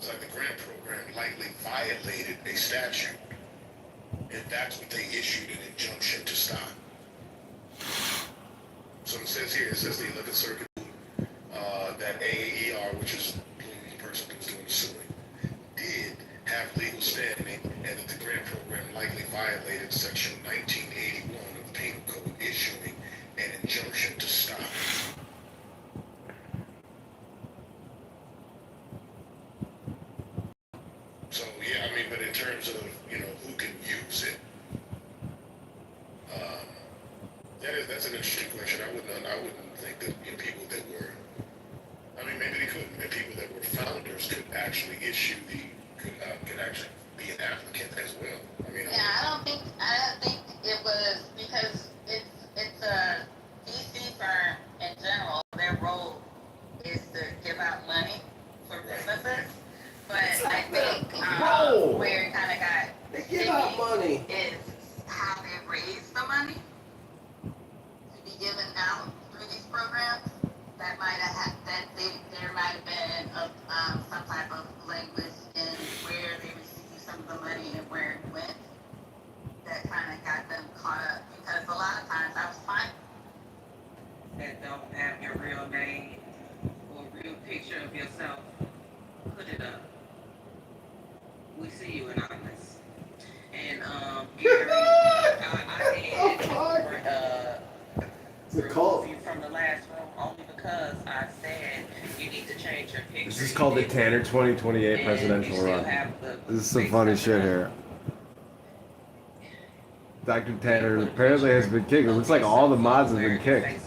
It's like the grant program likely violated a statute, and that's what they issued an injunction to stop. So it says here, it says the 11th Circuit that AAER, which is the person who's doing the suing, did have legal standing, and that the grant program likely violated Section 1981 of the Penal Code, issuing an injunction to stop. So yeah, I mean, but in terms of who can use it, that's an interesting question. I wouldn't think that people that were, I mean, maybe they couldn't. That people that were founders could actually could actually be an applicant as well. I mean, yeah, I don't think it was, because it's a VC firm in general. Their role is to give out money for businesses. But I think where it kind of got sticky is how they raise the money to be given out through these programs. That might have there might have been some type of language in where they received some of the money and where it went. That kind of got them caught up, because a lot of times I was fine. That don't have your real name or real picture of yourself, put it up. We see you anonymous. And Gary, I had remove you from the last room only because I said you need to change your picture. This is called the Tanner 2028 presidential run. This is some funny shit here. Dr. Tanner apparently has been kicked. It looks like all the mods have been kicked.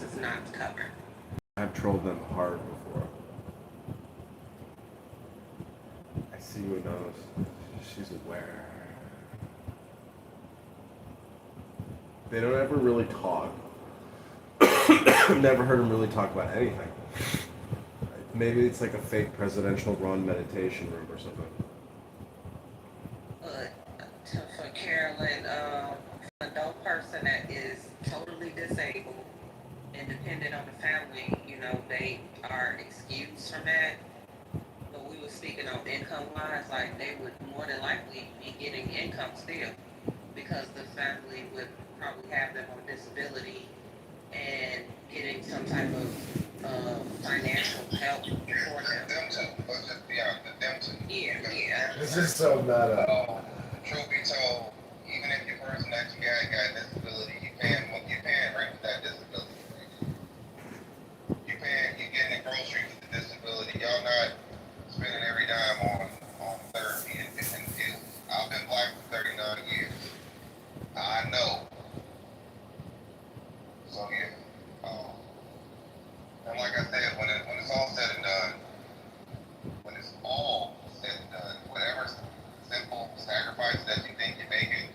I've trolled them hard before. I see who knows. She's aware. They don't ever really talk. I've never heard them really talk about anything. Maybe it's like a fake presidential run meditation room or something. For Carolyn, for no person that is totally disabled, independent on the family, they are excused from that. But we were speaking on income wise, like they would more than likely be getting income still, because the family would probably have them on disability and getting some type of financial help for them. Yeah. This is so meta. Truth be told, even if your person that you got a disability, you're paying rent with that disability. You're getting a grocery with the disability. Y'all not spending every dime on therapy and pills. I've been black for 39 years. I know. So yeah. And like I said, when it's all said and done, whatever simple sacrifices that you think you're making,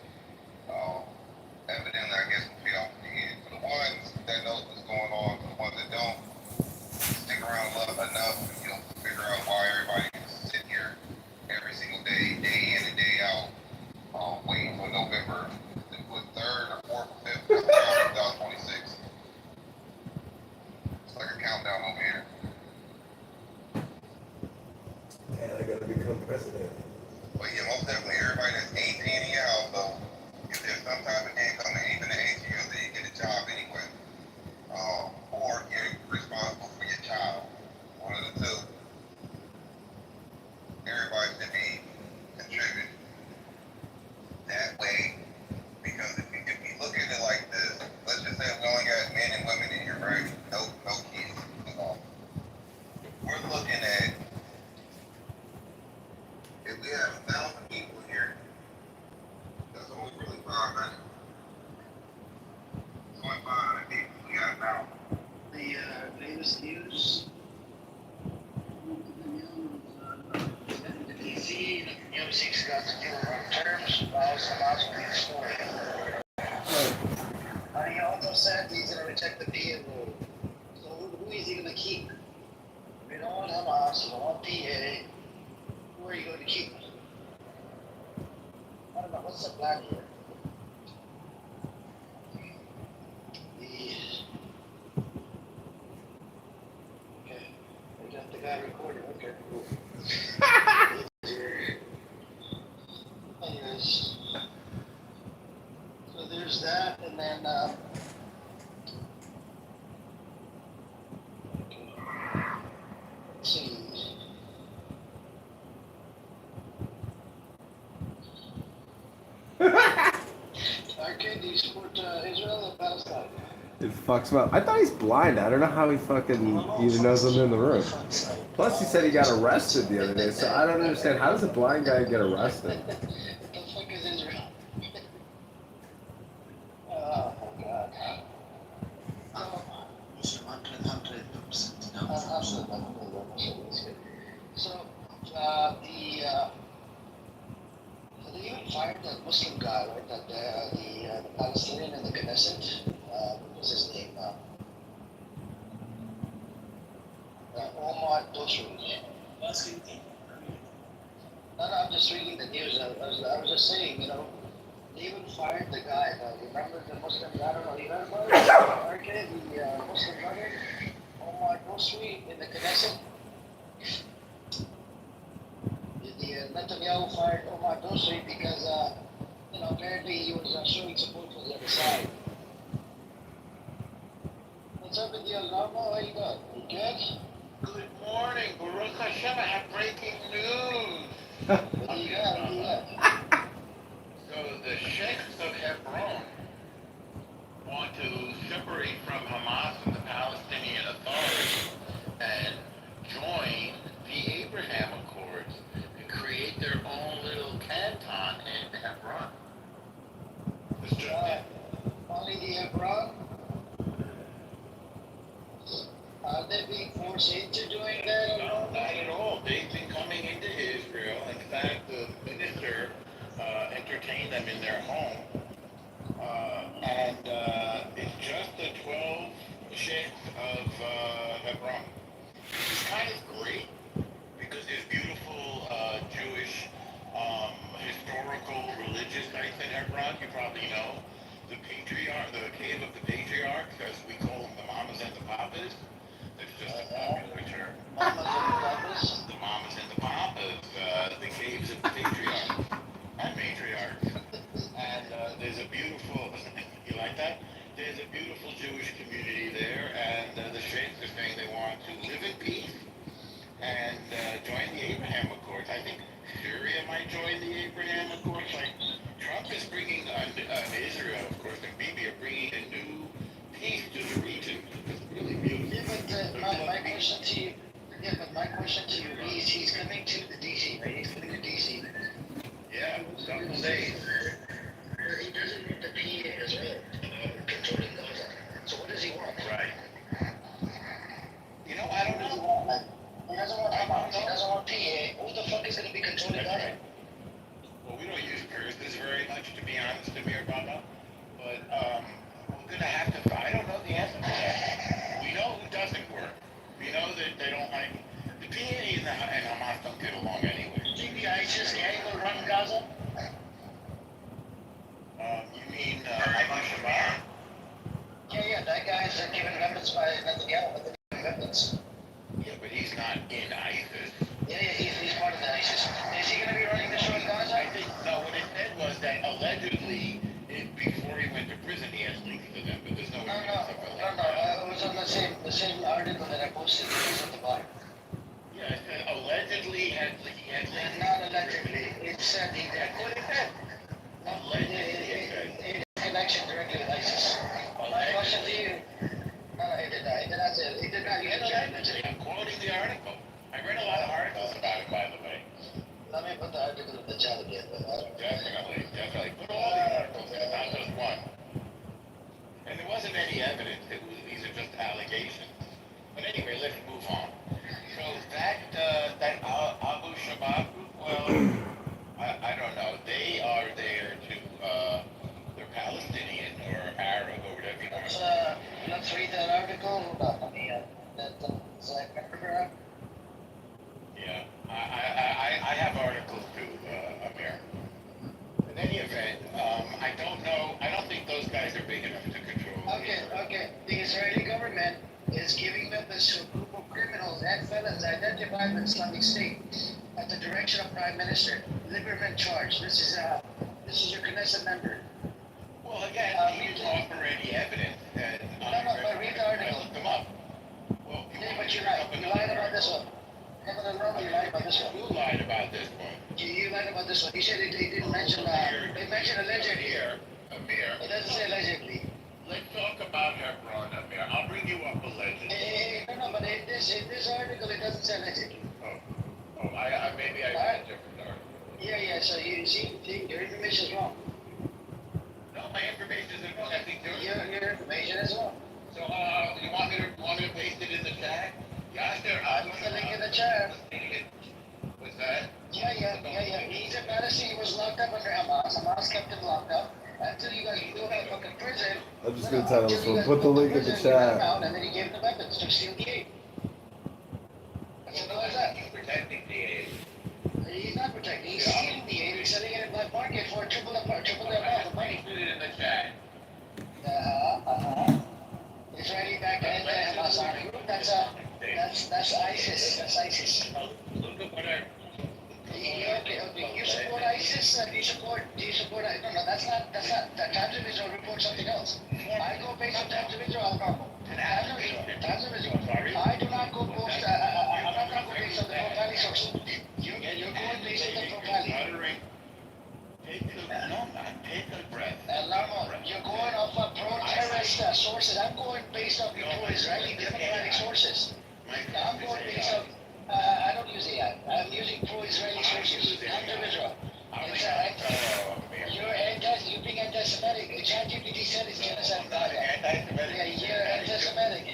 evidently I guess will pay off in the end. For the ones that knows what's going on, for the ones that don't, stick around long enough, and you'll figure out why everybody sit here every single day, day in and day out, waiting for November, what, 3rd or 4th or 5th, 2026. It's like a countdown over here. Man, I gotta become president. But yeah, most definitely everybody that's 18 and out, though, if there's some type of income at even the age of then you get a job anyway. Or you're responsible for your child. One of the two. Everybody should be contributing that way. Because if you look at it like this, let's just say we only got men and women in here, right? No kids. We're looking at, if we have 1,000 people here, that's only really 500. It's only 500 people. We got now. The latest news, the DC, the music's got to deal with terms, laws being stored. He also said he's going to reject the PA rule. So who is he going to keep? We don't want Hamas, we don't want PA. Who are you going to keep? I don't know, what's the plan here? Okay, we got the guy recording, okay, cool. fucks him up. I thought he's blind. I don't know how he fucking even knows I'm in the room. Plus, he said he got arrested the other day, so I don't understand. How does a blind guy get arrested? What the fuck is Israel? Oh my god. So, they even fired that Muslim guy, right? That the Palestinian in the Knesset. What was his name? Omar Dosri. No, I'm just reading the news. I was just saying, you know, they even fired the guy. Remember the Muslim? I don't know. You heard about it? Okay, the Muslim brother, Omar Dosri in the Knesset. The Netanyahu fired Omar Dosri because, you know, apparently he was showing support for the other side. What's up with you, Alamo? How you doing? You good? Good morning, Baruch Hashem. I have breaking news. What do you got? What do you got? So the sheikhs of Hebron want to separate from Hamas and the Palestinian Authority and join the Abraham Accords and create their own little canton in Hebron. It's just Only the Hebron? Are they being forced into doing that? No, not at all. They've been coming into Israel. In fact, the minister entertained them in their home. And it's just the 12 sheikhs of Hebron. It's kind of great because there's beautiful Jewish historical religious sites in Hebron. You probably know the patriarch, the cave of the patriarchs, as we call them, the mamas and the papas. It's just a popular term. Mamas and papas? The mamas and the papas, the caves of the patriarchs and matriarchs. And there's a beautiful, you like that? There's a beautiful Jewish community there, and the sheikhs are saying they want to live in peace and join the Abraham Accords. I think Syria might join the Abraham Accords. Like Trump is bringing Israel, of course, and Bibi are bringing a new peace to the region. It's really beautiful. Yeah, but my question to you, he's coming to the DC, right? He's coming to DC. Yeah, couple days. He doesn't want the PA as well, controlling Gaza. So what does he want? Right. You know, I don't know. He doesn't want Hamas. He doesn't want PA. Who the fuck is going to be controlling Gaza? Well, we don't use curses very much, to be honest, Amir Baba. But we're going to have to, I don't know the answer to that. We know who doesn't work. We know that they don't like, the PA and Hamas don't get along anyway. You think the ISIS gang will run Gaza? You mean Abu Shabaab? Yeah, that guy is given weapons by Netanyahu, but they're giving weapons. Yeah, but he's not in ISIS. Yeah, he's part of the ISIS. Is he going to be running the show in Gaza? I think, no, what it said was that allegedly, before he went to prison, he has links to them, but there's no evidence of a link. It was on the same article that I posted. It was at the bottom. Yeah, it said allegedly he had links. Not allegedly. It said he did. That's what it said. Allegedly, it said. In connection directly with ISIS. My question to you. No, he did not. He did not say it. He did not. Allegedly, I'm quoting the article. I read a lot of articles about it, by the way. Let me put the article in the chat again. Definitely. Put all the articles in, not just one. And there wasn't any evidence. These are just allegations. But anyway, let's move on. So that Abu Shabaab group, well, I don't know. They are there to, they're Palestinian or Arab or whatever you want to say. Let's read that article. Let me, Zach Pepper. Yeah, I have articles too, Amir. In any event, I don't know. I don't think those guys are big enough to control. Okay. The Israeli government is giving weapons to a group of criminals and felons identified with Islamic State at the direction of Prime Minister Lieberman charge. This is your Knesset member. Well, again, you offer any evidence that but read the article. Look them up. Well, Yeah, but you're right. You lied about this one. You lied about this one. Who lied about this one? You lied about this one. You said it didn't mention. It mentioned allegedly. Here, Amir. It doesn't say allegedly. let's talk about Hebron up here. I'll bring you up allegedly. No, but in this article, it doesn't say allegedly. Maybe I read a different article. Yeah, so you see, your information is wrong. No, my information isn't wrong. I think Your information is wrong. So, you want me to paste it in the chat? Yeah, sure. I put the link in the chat. What's that? Yeah. He's embarrassing. He was locked up under Hamas. Hamas kept him locked up until you guys blew him fucking prison. I'm just gonna tell this one. Put the link in the chat. And then he gave him the weapons to steal the aid. That's simple as that. He's protecting the aid. He's not protecting. He's stealing the aid. He's selling it in black market for triple the amount of money. Put it in the chat. Israeli backed anti-Hamas army group. That's ISIS. That's ISIS. Look at what I. Okay. You support ISIS? Do you support? No. That's not. The Times of Israel report something else. I go based on Times of Israel. Times of Israel. I do not go post. I'm not going to go based on the Pro Valley source. You're going based on the Pro Valley. Take a breath. Lamo, you're going off of pro-terrorist sources. I'm going based on pro-Israeli democratic sources. I'm going based on. I don't use AI. I'm using pro-Israeli sources. Times of Israel. You're being anti-Semitic. ChatGPT said it's genocide in Gaza. Yeah, you're anti-Semitic.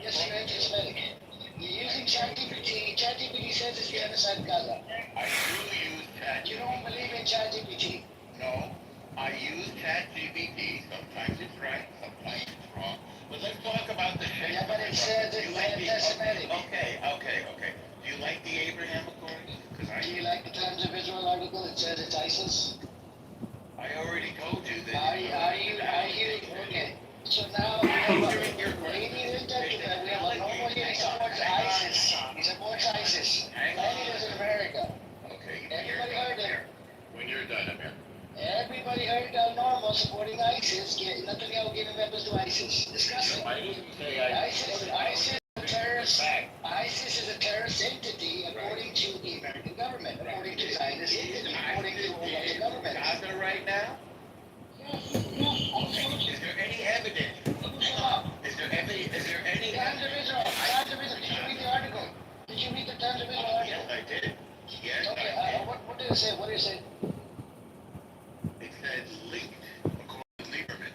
Yes, you're anti-Semitic. You're using ChatGPT. ChatGPT says it's genocide in Gaza. I do use ChatGPT. You don't believe in ChatGPT. No, I use ChatGPT. Sometimes it's right, sometimes it's wrong. But let's talk about the shit. Yeah, but it says it's anti-Semitic. Okay. Do you like the Abraham Accords? Do you like the Times of Israel article? It says it's ISIS. I already told you that. Are you okay? So now we have ladies and gentlemen, we have a normal here. He supports ISIS. He supports ISIS. And he lives in America. Okay. Everybody heard him. When you're done, Amir. Everybody heard Al Normal supporting ISIS. Netanyahu giving weapons to ISIS. Disgusting. I didn't say ISIS is a terrorist entity according to the American government, according to Zionist entity, according to the government. Gaza right now? Yes. Is there any evidence? Is there any Times of Israel. Did you read the article? Did you read the Times of Israel article? Yes, I did. Yes, Okay, I did. what did it say? What did it say? It said linked, according to Lieberman.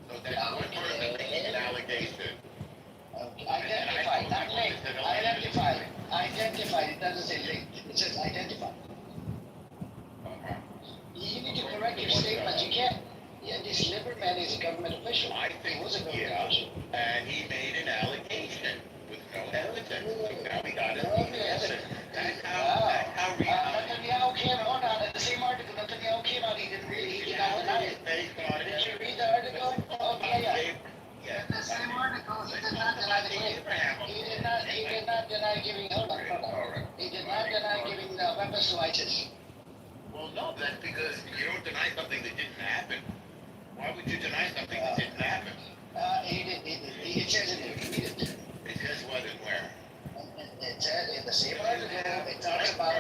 So that's one person making an allegation. Identified, not linked. Identified. It doesn't say linked. It says identified. You need to correct your statements. You can't. Yeah, this Lieberman is a government official. I think He was a government official. and he made an allegation with no evidence. So now we got it. That's how Netanyahu came on at the same article. Netanyahu came out. He did not deny it. Did you read the article? Oh, Yeah. The same article. He did not deny the claim. He did not deny giving. Hold on. He did not deny giving the weapons to ISIS. Well, no, that's because you don't deny something that didn't happen. Why would you deny something that didn't happen? He did. It says it. Read it. It says what and where. It says in the same article. It talks about.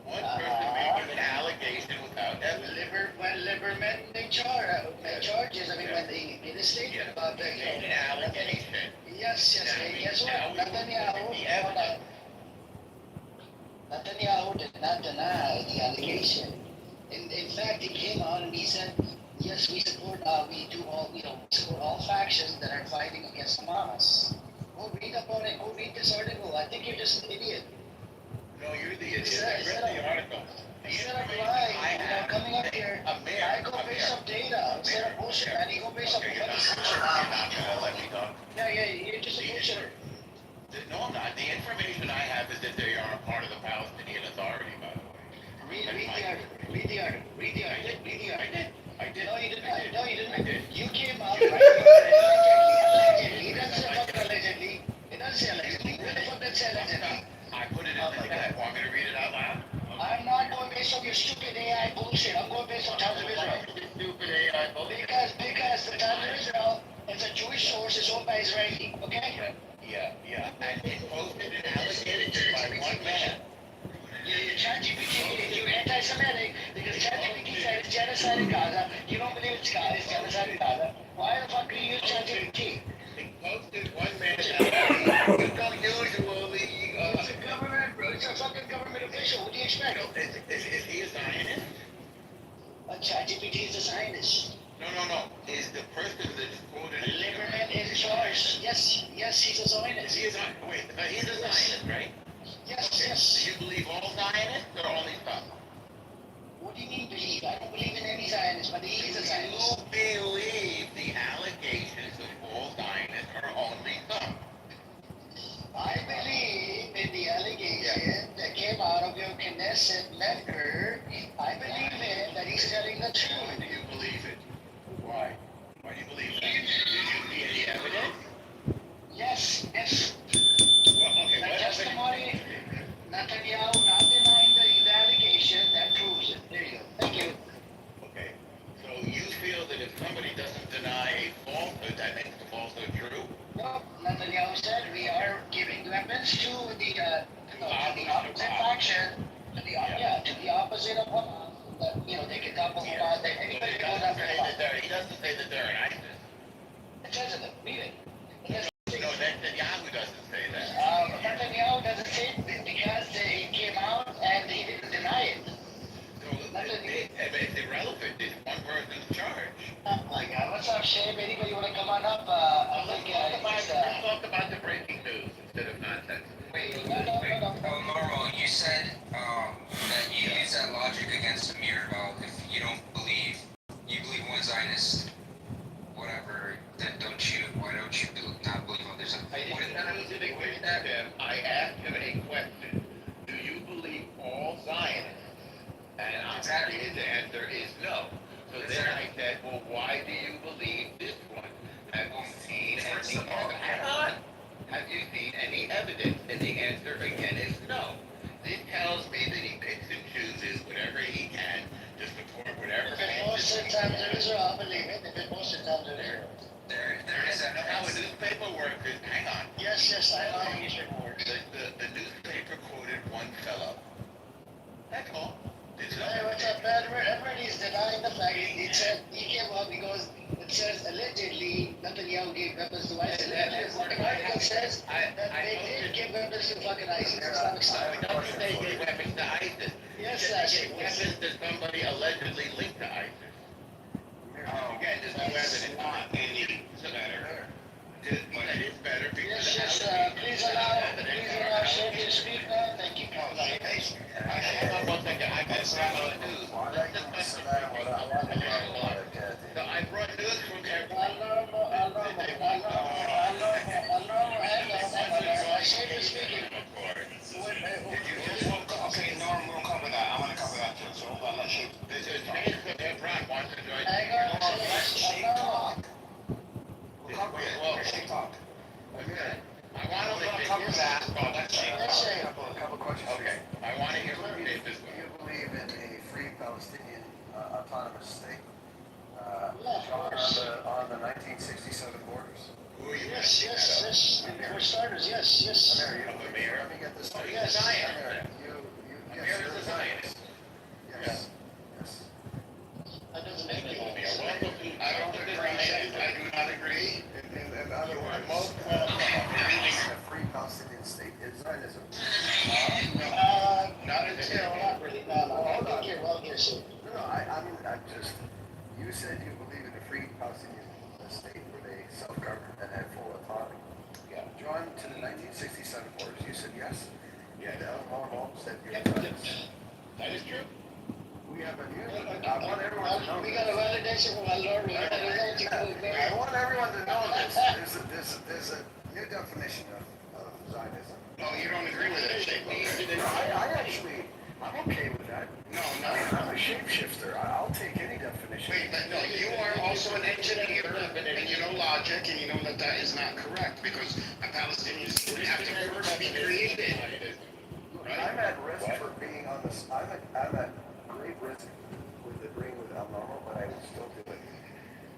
One person making an allegation without evidence. When Lieberman made charges, I mean, when they did a statement about the. Made an allegation. Yes. Guess what? Netanyahu did not deny the allegation. In fact, he came out and he said, yes, we support all factions that are fighting against Hamas. Go read about it. Go read this article. I think you're just an idiot. No, you're the idiot. I read the article. Instead of lying, coming up here, I go based on data. Instead of bullshit, man, you go based on You're not gonna let me talk. Yeah, you're just a bullshitter. No, I'm not. The information I have is that they are part of the Palestinian Authority, by the way. Read the article. I did. No, you didn't. I did. You came out right. Allegedly. It doesn't say fucking allegedly. It doesn't say allegedly. Where the fuck does it say allegedly? I put it in the chat. Want me to read it out loud? I'm not going based on your stupid AI bullshit. I'm going based on Times of Israel. Stupid AI bullshit. Because the Times of Israel is a Jewish source. It's owned by Israeli. Okay? Yeah. And it posted an allegation by one man. You're ChatGPT, you're anti-Semitic because ChatGPT said it's genocide in Gaza. You don't believe it's genocide in Gaza. ChatGPT is a Zionist. No. Is the person that's quoted as Lieberman in charge. Yes, he's a Zionist. Is he a Zionist? Wait, he's a Zionist, right? Yes. Do you believe all Zionists or only some? What do you mean believe? I don't believe in any Zionist, but he is a Do Zionist. you believe the allegations of all Zionists are only some? I believe in the allegation that came out of your Knesset member. I believe in that he's telling the Why truth. do you believe it? Why? Why do you believe that? Did you see any evidence? Yes. Well, okay, The what evidence? testimony, Netanyahu not denying the allegation, that proves it. There you go. Thank you. Okay, so you feel that if somebody doesn't deny a falsehood, that makes the falsehood true? No, Netanyahu said we are giving weapons to the opposite faction, to the opposite of what, they can talk about that. Anybody He can go doesn't down say that he doesn't say that they're an ISIS. It says it. Read it. No, Netanyahu doesn't say that. Netanyahu doesn't say it because he came out and he didn't deny it. So it's irrelevant. It's one person's charge. Oh my God, what's up, Shane? Anybody want to come on up? Let's talk about the breaking news instead of nonsense. No. Normal, you said that you use that logic against Amir about if you believe one Zionist, whatever, then why don't you not believe others? I didn't use it against him. I asked him a question. Do you believe all Zionists? And Exactly. his answer is no. So then I said, well, why do you believe this one? Have you seen any evidence? Hang on. Have you seen any evidence? And the answer again is no. This tells me that he picks and chooses whatever he can to support whatever. If it most of the time there is, I'll believe it. If it most of the time there is. There is How a evidence. newspaper works is, hang on. Yes, I know how newspaper works. The newspaper quoted one fellow. That's all. Hey, what's up, man? Everybody's denying the fact. He said, he came up because it says allegedly Netanyahu gave weapons to ISIS. The article says that they did give weapons to fucking ISIS. Islamic State. Don't say they gave weapons to ISIS. Yes, They gave weapons to somebody allegedly linked to ISIS. Again, there's no evidence. Not any better. It is better because Please allow Shane to speak now. Thank you. Hang on one second. I got some news. So I brought news from everyone. Shane is speaking. Okay, Norm, we'll cover that. I want to cover that too, so hold on, let's shoot. This is James from Hebron wants to join. Hang on. Let Shane talk. We'll cover it. Well, Let Shane talk. okay. I want to We'll cover that. Let Shane Yes, talk. Shane. A couple questions. Okay, I want to hear from Dave as Do well. you believe in a free Palestinian autonomous state Yeah, on the 1967 borders? Who are you? Yes. For starters, yes. Amir, let me get this Oh, straight. he's a Zionist. Amir, Amir yes, is you're a Zionist. Yes. That doesn't make me. Welcome to, I don't agree. I do not agree. In other You are words, most welcome. a free Palestinian state is Zionism. Not until. Not really. No. I think you're wrong here, sir. No, you said you believe in a free Palestinian state where they self-govern and have full autonomy. Yeah. Drawn to the 1967 borders, you said yes. Yes. Del Normal said you're Yes. Zionist. That is true. We have a new, I want everyone to know We got a this. validation from our Lord. We got a validation from I want everyone to know this. There's a new definition of Zionism. No, you don't agree with it. I'm okay with that. I'm a shapeshifter. I'll take any definition. Wait, but no, you are also an engineer, and you know logic, and you know that that is not correct, because a Palestinian would have to first be created. I'm at risk for being on this. I'm at great risk with agreeing with Al Normal, but I will still do it.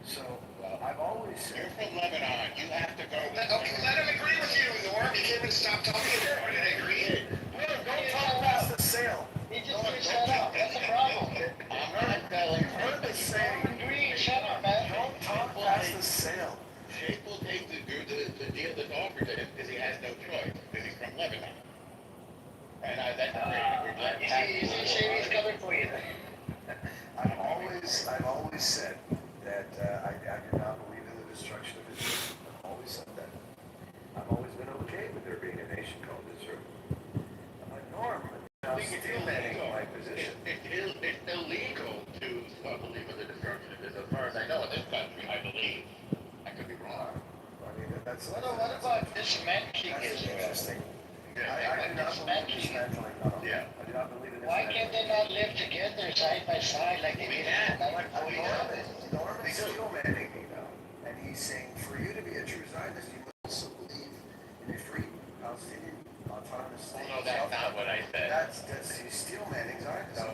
So I've always You're said. from Lebanon. You have to go. Okay, let him agree with you, Norm. You can't even stop talking there. Or did I agree? Don't talk past the sale. He just didn't shut up. That's the problem. I'm not telling Heard the saying. Agree, shut up, man. Don't talk past the sale. Sheikh will take the deal that's offered to him because he has no choice, because he's from Lebanon. And that's great. You see, Shady's coming for you. I've always not believe in dismantling, no. Yeah. I do not believe in Why can't they dismantling. not live together side by side like they We did? can. Norman's still manning me now, and he's saying, for you to be a true Zionist, you must also believe in a free Palestinian autonomous state. No, that's not what I said. That's he's still manning Zionism.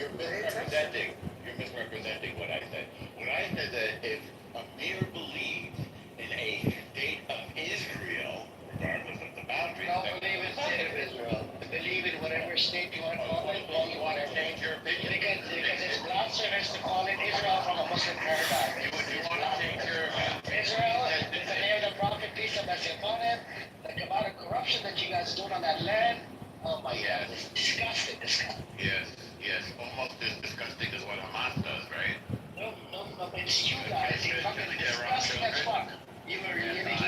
You're misrepresenting what I said. What I said that if Amir believes in a state of Israel, regardless of the boundaries, I don't believe in state of Israel. I believe in whatever state you want to call it. You want to change your opinion? Because it's blasphemous to call it Israel from a Muslim paradigm. You want to change your Israel is the name of the prophet, peace and blessing upon him. The amount of corruption that you guys are doing on that land, oh my God, it's disgusting. Yes, almost as disgusting as what Hamas does, right? No, it's you guys. You fucking disgusting as fuck. You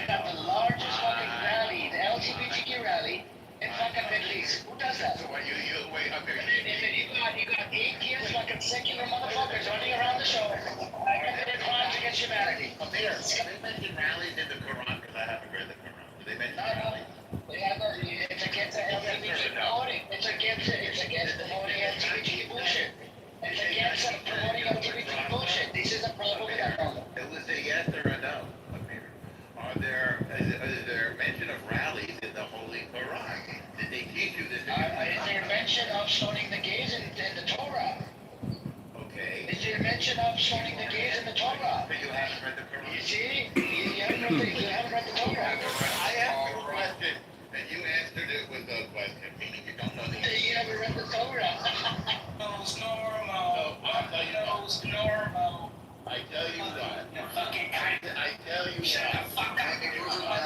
got the largest fucking rally, the LGBTQ rally in fucking Middle East. Who does that? So what you wait up here. And then you got atheist fucking secular motherfuckers running around the show, committing crimes against humanity. Amir, do they mention rallies in the Quran? Because I haven't read the Quran. Do they mention No. rallies? It's against the LGBT promoting. It's against promoting LGBT bullshit. It's against promoting LGBT bullshit. This is a problem with that problem. It was a yes or a no, Amir. Is there mention of rallies in the Holy Quran? Did they teach you this? Is there mention of stoning the gays in the Torah? Okay. Is there mention of stoning the gays in the Torah? But you haven't read the Quran. You see? You haven't read the Torah. I asked you a question, and you answered it with a question, meaning you don't know the answer. You haven't read the Torah. It's normal. I'll tell you what. It's normal. I tell you what. Fucking I tell you what.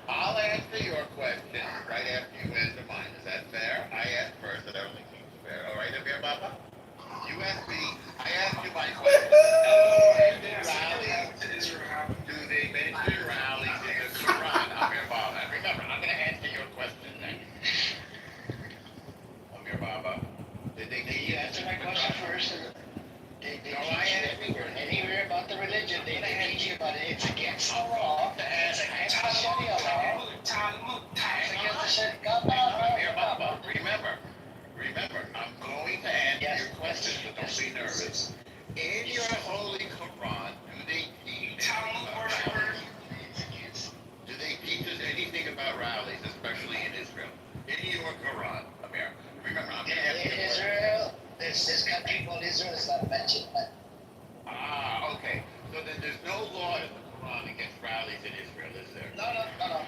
I'll answer your question right after you answer mine. Is that fair? I asked first, and I don't think it's fair. All right, Amir Baba? You asked me. I asked you my question. Do they mention rallies in the Quran? Amir Baba. Remember, I'm going to answer your question next. Amir Baba. Did they teach You answer my question first. They teach you anywhere about the religion. They teach you about it. It's against the law. It's against the Sharia law. It's against the Sharia. Amir Baba, remember, I'm going to answer your question, so don't be nervous. In your Holy Quran, do they teach anything about rallies, especially in Israel? In your Quran, Amir. Remember, I'm going to ask you a In question. Israel, this country called Israel is not mentioned. Okay. So then there's no law in the Quran against rallies in Israel, is there? No.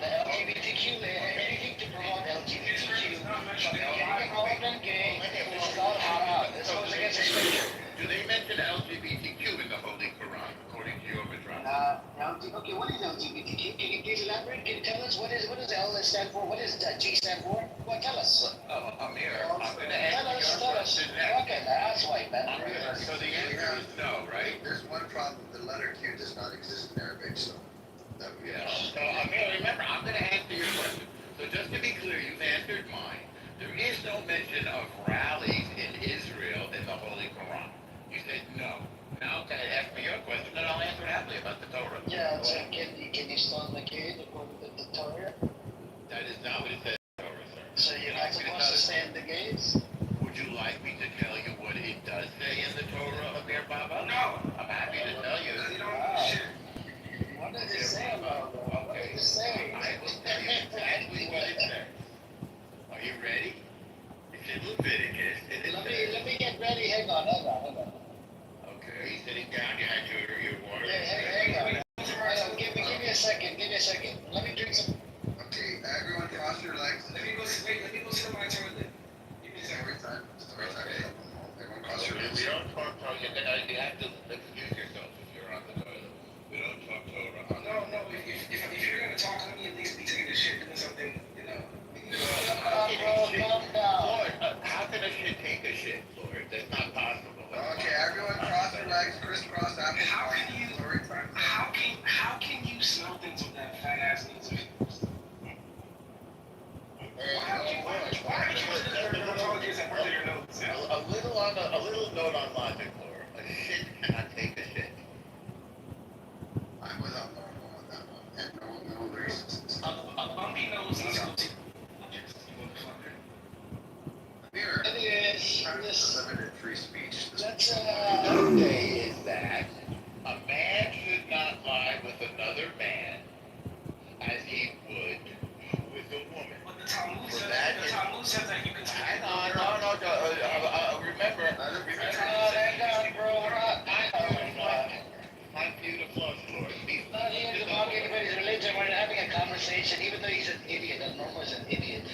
The LGBTQ, anything to promote LGBTQ, getting involved in gay, it's not haram. This goes against the scripture. Do they mention LGBTQ in the Holy Quran, according to your Midrash? Okay, what is LGBTQ? Can you please elaborate? Can you tell us what does L stand for? What does G stand for? Well, tell us. Amir, I'm going to answer Tell your us. question next. Okay, that's white, man. Amir, so the answer is no, right? There's one problem, the letter Q does not exist in Arabic, so that would be Yeah. So Amir, remember, I'm going to answer your question. So just to be clear, you've answered mine. There is no mention of rallies in Israel in the Holy Quran. You said no. Now, can I ask me your question, and I'll answer happily about the Torah. Yeah, so can you stone the kid according to the Torah? That is not what it says in the Torah, sir. So you're not supposed to stand the gays? Would you like me to tell you what it does say in the Torah, Amir Baba? No. I'm happy to tell you. What does it say about that? What does it say? I will tell you exactly what it says. Are you ready? It's in Leviticus. And it says, Let me get ready. Hang on. okay, are you sitting down? You had your water? Yeah, hang on. Give me a second. Let me drink some. Okay, everyone cross your legs abomination, even though he's an idiot. Norma's an idiot.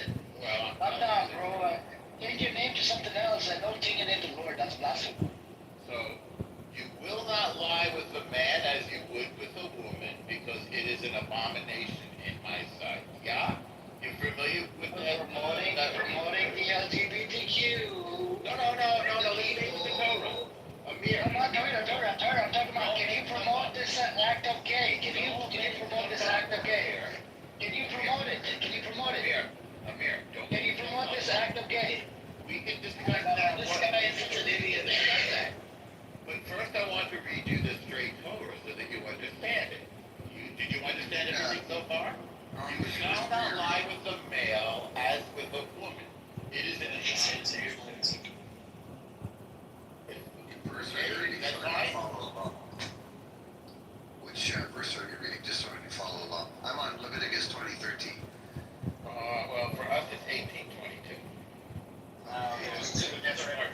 Well, I'm not, bro. Change your name to something else and don't change your name to Lord. That's blasphemy. so you will not lie with a man as you would with a woman because it is an abomination in my sight. Yeah? You familiar with that? Promoting the LGBTQ. No, let's stay with the Torah. Amir. I'm not talking about Torah. I'm talking about, can you promote this act of gay? Can you promote this act of gay? Can you promote it? Can you promote it? Amir, don't. Can you promote this act of gay? We can discuss that. This guy is such an idiot. But first I want to read you the straight Torah so that you understand it. Did you understand everything so far? You shall not lie with a male as with a woman. It is an abomination. Verse are you reading? That's So I fine. can follow along. Which verse are you reading? Just so I can follow along. I'm on Leviticus 20:13. Well, for us it's 1822.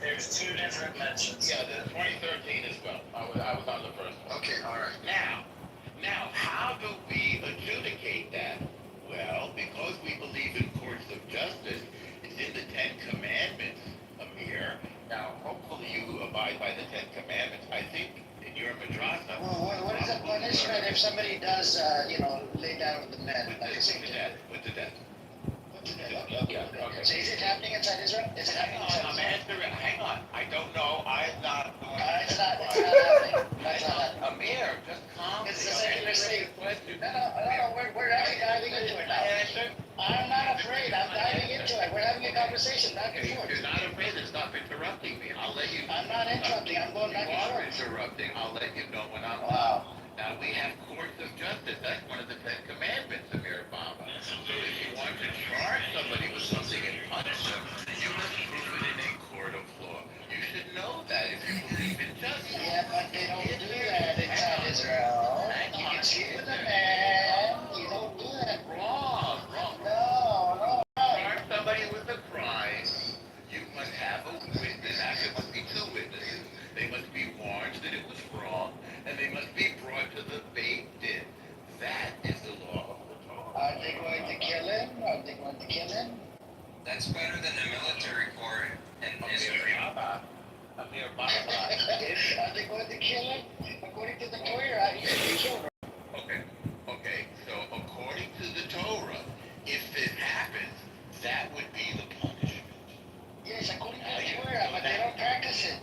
There's two different mentions. Yeah, the 2013 as well. I was on the first one. Okay, all right. Now, how do we adjudicate that? Well, because we believe in courts of justice, it's in the Ten Commandments, Amir. Now, hopefully you abide by the Ten Commandments. I think in your madrasa. Well, what is the punishment if somebody does, lay down with the men? Like Put to death. Okay. So is it happening inside Israel? Is it happening inside I'm Israel? answering. Hang on. I don't know. I'm not. It's not happening. That's not happening. Amir, just calm. It's a secular state. Question. No, we're actually diving into it now. Answer. I'm not afraid. I'm diving into it. We're having a conversation back and If forth. you're not afraid, then stop interrupting me. I'll let you. I'm not interrupting. I'm going back You and are forth. interrupting. I'll let you know when I'm done. Wow. Now, we have courts of justice. That's one of the Ten Commandments, Amir Baba. So if you want to charge somebody with something and punish them, you must prove it in a court of law. You should know that if you believe in justice. Yeah, but they don't do that inside Israel. You can sleep with a man. You don't do that. Wrong. No. Charge somebody with a crime, you must have a witness. Actually, it must be two witnesses. They must be warned that it was wrong, and they must be brought to the Beit Din. That is the law of the Torah. Are they going to kill him? That's better than the military court in Israel. Amir Baba. Are they going to kill him? According to the Torah, he should be killed. Okay. So according to the Torah, if it happens, that would be the punishment. Yes, according to the Torah, but they don't practice it.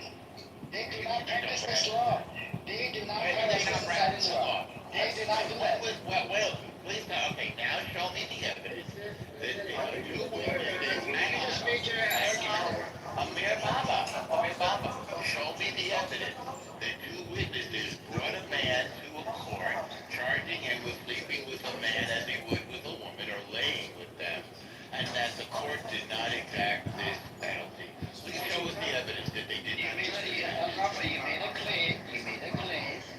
They do not practice this law. They do not practice this law. They do not do that. Well, please now. Okay, now show me the evidence. You just made your argument. Amir Baba, show me the evidence that two witnesses brought a man to a court charging him with sleeping with a man as he would with a woman or laying with them, and that the court did not exact this penalty. Please show us the evidence that they did not exact this penalty. You made a claim.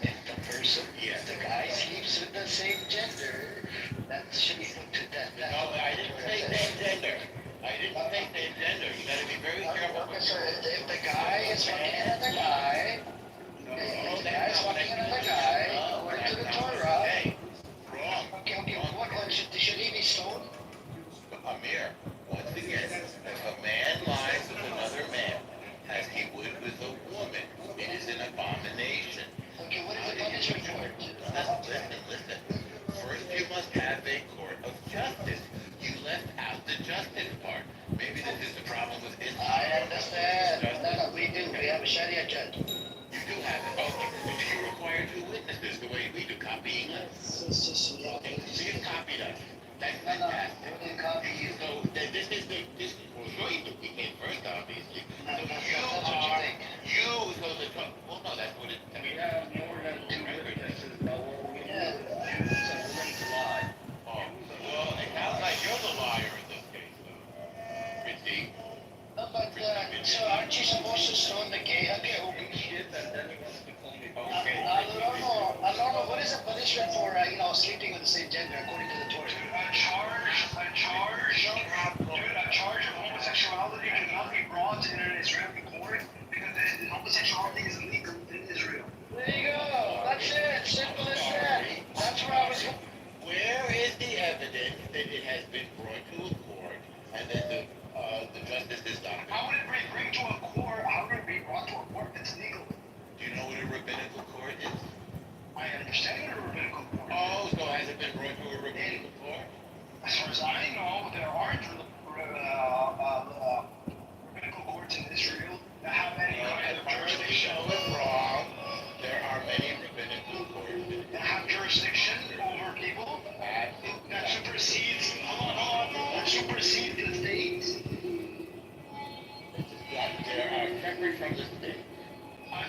If the person, if the guy sleeps with the same gender, that should be put to death. No, I didn't say same gender. You gotta be very careful. Okay, so if the guy is fucking another guy, according to the Torah, Hey, wrong. what should he be stoned? Amir, once again, if a man lies with another man as he would with a woman, it is an abomination. Okay, what is the punishment for it? Listen. First, you must have a court of justice. You left out the justice part. Maybe this is the problem with Islam. I understand. No, we do. We have a that it has been brought to a court, and then the justice is done. How would it be bring to a court? How would it be brought to a court that's legal? Do you know what a rabbinical court is? I understand what a rabbinical court is. Oh, so has it been brought to a rabbinical court? As far as I know, there aren't rabbinical courts in Israel that have any kind of jurisdiction. Wrong. There are many rabbinical courts That have jurisdiction over people that supersedes, that supersedes the state. There are separate from the state.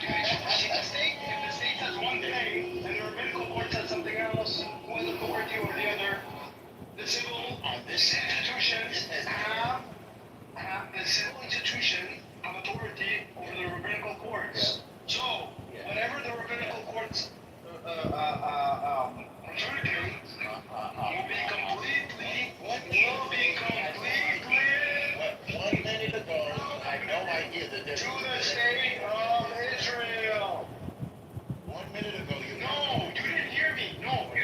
Do they supersede the state? If the state says one thing and the rabbinical court says something else, who has authority over the other? The civil institutions have the civil institution have authority over the rabbinical courts. So whenever the rabbinical courts adjudicate, will be completely. 1 minute ago, I had no idea that there To the state of Israel. 1 minute ago, you No, you didn't hear me. No, you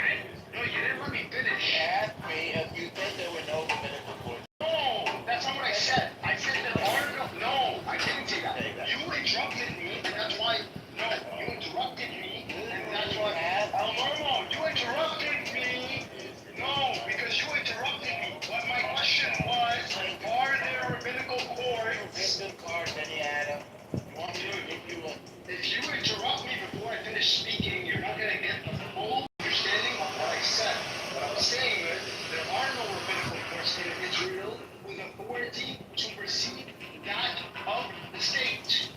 didn't let me finish. asked me if you said there were no rabbinical courts. No, that's not what I said. I said that no, I didn't say that. You interrupted me, and that's why. No, you interrupted me, and that's why. No, you interrupted me. No, because you interrupted me. What my question was, are there rabbinical courts? Benny Adam. You want me to give you a... If you interrupt me before I finish speaking, you're not going to get the full understanding of what I said. What I'm saying is, there are no rabbinical courts in Israel with authority to supersede that of the state.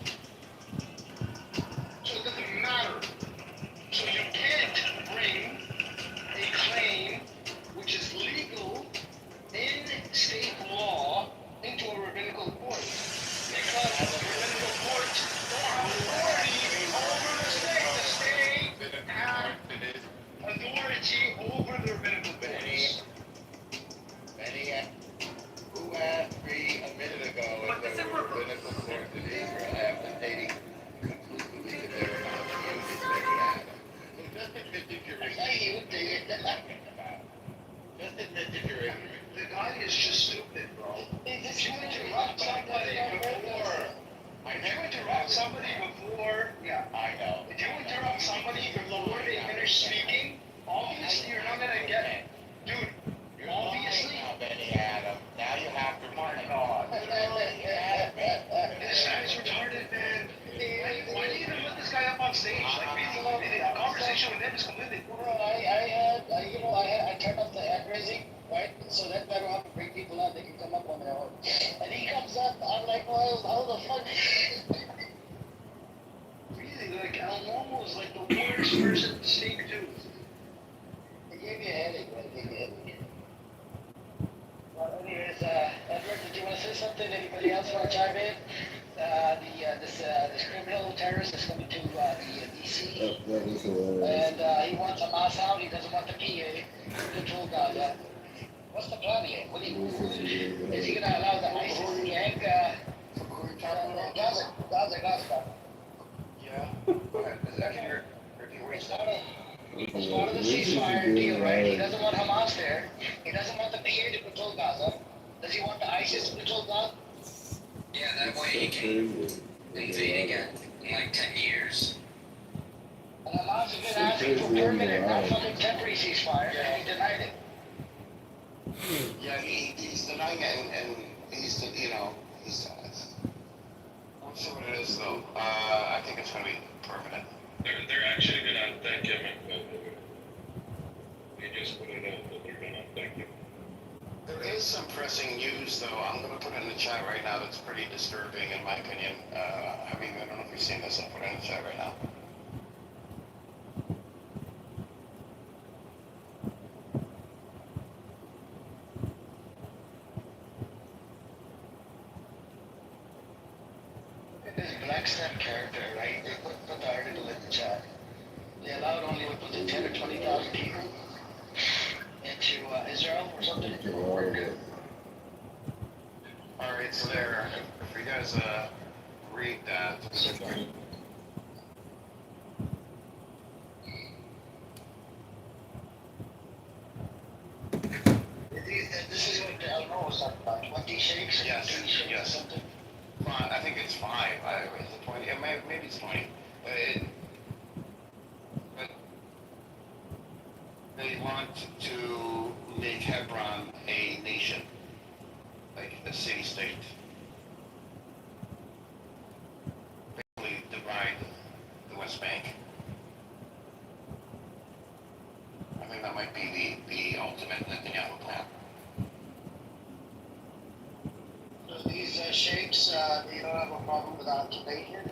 So it doesn't matter. So you can't bring a claim which is legal in state law into a rabbinical court. Because the rabbinical courts don't have authority over the state. The state has authority over the rabbinical courts. Benny, who asked me a minute ago if there were rabbinical courts in Israel after stating conclusively that they were not used, Benny Adam? So just admit that you're ignorant. Just admit that you're ignorant. The guy is just stupid, bro. If you interrupt somebody before, yeah. I know. If you interrupt somebody before they finish speaking, obviously you're not gonna get it. Dude, You're obviously. now, Benny Adam. Now you have to... My God. This guy's retarded, man. Why do you even let this guy up on stage? Like, basically, the conversation with him is completely. I turned off the hand raising, right? So that I don't have to bring people out, they can come up on their own. And he comes up, I'm like, well, how the fuck? Really, like, Al Normo is like the worst person to speak to. It gave me a headache, man. It gave me a headache. Well, anyways, Edward, did you want to say something? Anybody else want to chime in? This criminal terrorist is coming to DC. That was hilarious. And he wants Hamas out. He doesn't want the PA to control Gaza. What's the plan here? Is he going to allow the ISIS gang Gaza? Yeah. Is that your It's part of the ceasefire deal, right? He doesn't want Hamas there. He doesn't want the PA to control Gaza. Does he want the ISIS to control Gaza? Yeah, that way he can invade again in like 10 years. And Hamas has been asking for permanent, not something temporary ceasefire, and he denied it. Yeah, he's denying it, and he's, he's. I'm sure what it is, though. I think it's going to be permanent. They're actually gonna thank him, and they just put it out that they're gonna thank him. There is some pressing news, though. I'm going to put it in the chat right now. That's pretty disturbing, in my opinion. I don't know if you've seen this. I'll put it in the chat right now. This black snap character, right? They put the article in the chat. They allowed only, what was it, 10 or 20,000 people into Israel or something to do work. Alright, so there. If you guys read that. about 20 sheikhs? Yes, 30 sheikhs yes. or something? I think it's 5. Is it 20? Maybe it's 20. But they want to make Hebron a nation, like a city-state. Basically divide the West Bank. I think that might be the ultimate Netanyahu plan. So these sheikhs, they don't have a problem with occupation?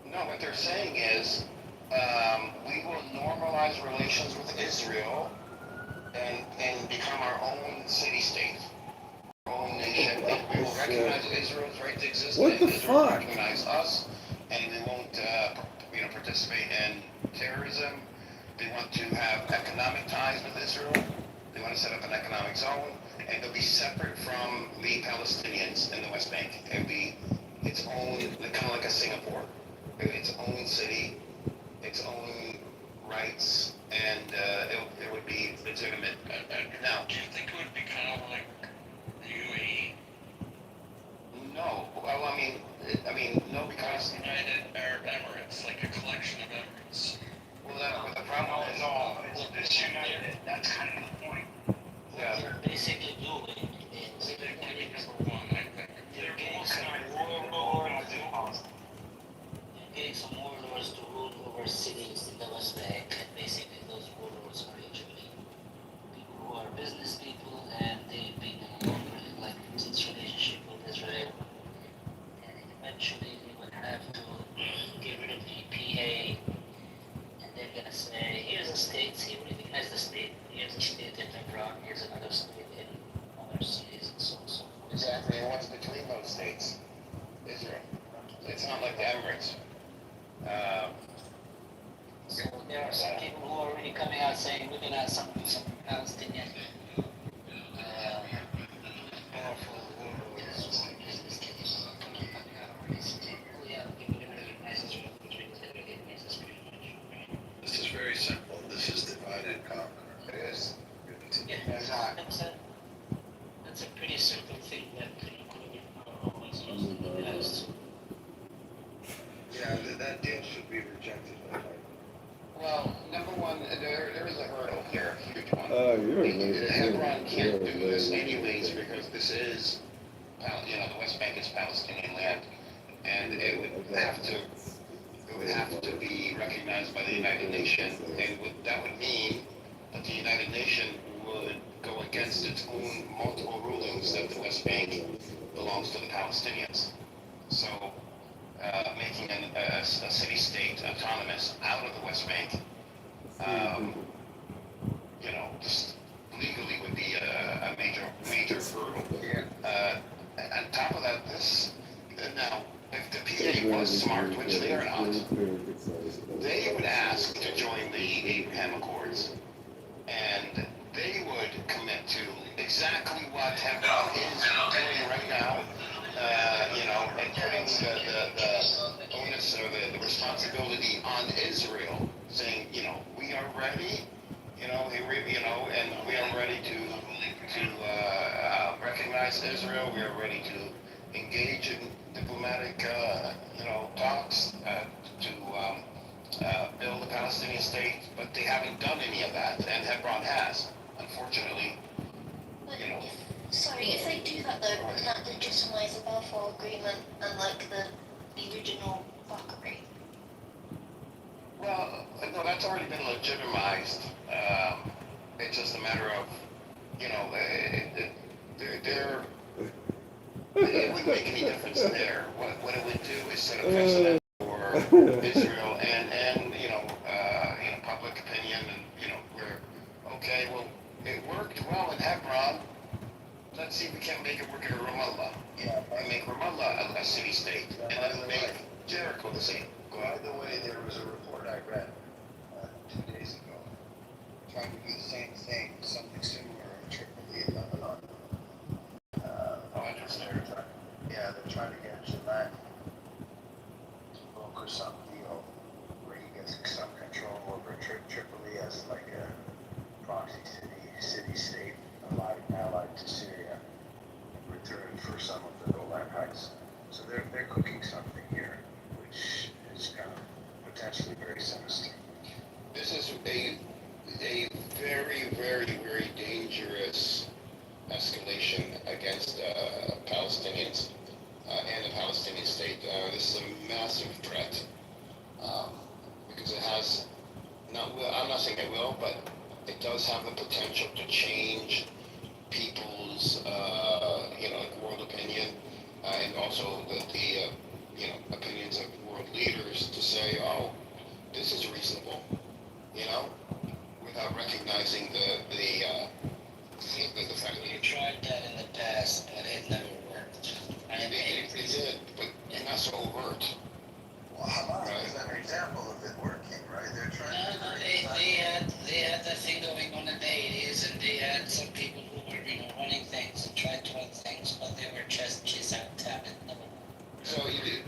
No, what they're saying is, we will normalize relations with Israel and become our own city-state, our own nation. We will recognize Israel's right to exist, What and the Israel will fuck? recognize us, and they won't, participate in terrorism. They want to have economic ties with Israel. They want to set up an economic zone, and they'll be separate from the Palestinians in the West Bank. It'll be its own, kind of like a Singapore, its own city, its own rights, and it would be legitimate. Now, Do you think it would be kind of like the UAE? no. Well, I mean, no, because United Arab Emirates, like a collection of emirates. well, the problem is all It's united, that's kind of the point. yeah. They're basically doing is They're going to be number one, I think. They're both kind of warlords in Palestine. getting some warlords to rule over cities in the West Bank, and basically those warlords are usually people who are business people, and they've been in a long, like, tense relationship with Israel. And eventually they would have to get rid of the EPA, and they're gonna say, here's a state, see, we recognize the state, here's a state in Hebron, here's another state in other cities, and so on and so forth. Exactly, and what's between those states? Israel. It's not like the Emirates. So there are some people who are already coming out saying we're gonna have some Palestinian powerful warlords or business people coming out already saying, oh yeah, we can recognize Israel, which means they recognize us pretty much. This is very simple. This is divide and conquer. It is. Yeah, that's a pretty simple thing that you could always use in the past. Yeah, that deal should be rejected. Well, number one, there is a hurdle here, a huge one. You're Hebron can't do this anyways because this is, the West Bank is Palestinian land, and it would have to be recognized by the United Nations, and that would mean that the United Nations would go against its own multiple rulings that the West Bank belongs to the Palestinians. So, making a city-state autonomous out of the West Bank, just legally would be a major hurdle. Yeah. On top of that, now, if the PA was smart, which they are not, they would ask to join the Abraham Accords, and they would commit to exactly what Hebron is doing right now, and putting the onus or the responsibility on Israel, saying, we are ready, and we are ready to recognize Israel. We are ready to engage in diplomatic, talks to build a Palestinian state, but they haven't done any of that, and Hebron has, unfortunately. Sorry, if they do that though, wouldn't that legitimize the Balfour Agreement and the original fuckery? Well, no, that's already been legitimized. It's just a matter of, it wouldn't make any difference there. What it would do is set a precedent for Israel and public opinion, and okay, well, it worked well in Hebron. Let's see if we can't make it work in Ramallah. Yeah, And make Ramallah a city-state, and then make Jericho the same. By the way, there was a report I read 2 days ago trying to do the same thing, something similar in Tripoli in Lebanon. Interesting. They're trying to get Jalan to broker some deal where he gets some control over Tripoli as like a proxy city-state allied to Syria. legislation against Palestinians and the Palestinian state. This is a massive threat because it has, I'm not saying it will, but it does have the potential to change people's, world opinion, and also the opinions of world leaders to say, oh, this is reasonable, without recognizing the fact that We tried that in the past, but it never worked. they did, but not so overt. Well, Hamas is an example of it working, right? They're trying to. No, they had that thing going on in the 80s, and they had some people who were, running things and tried to run things, but they were just out tapping. So you did.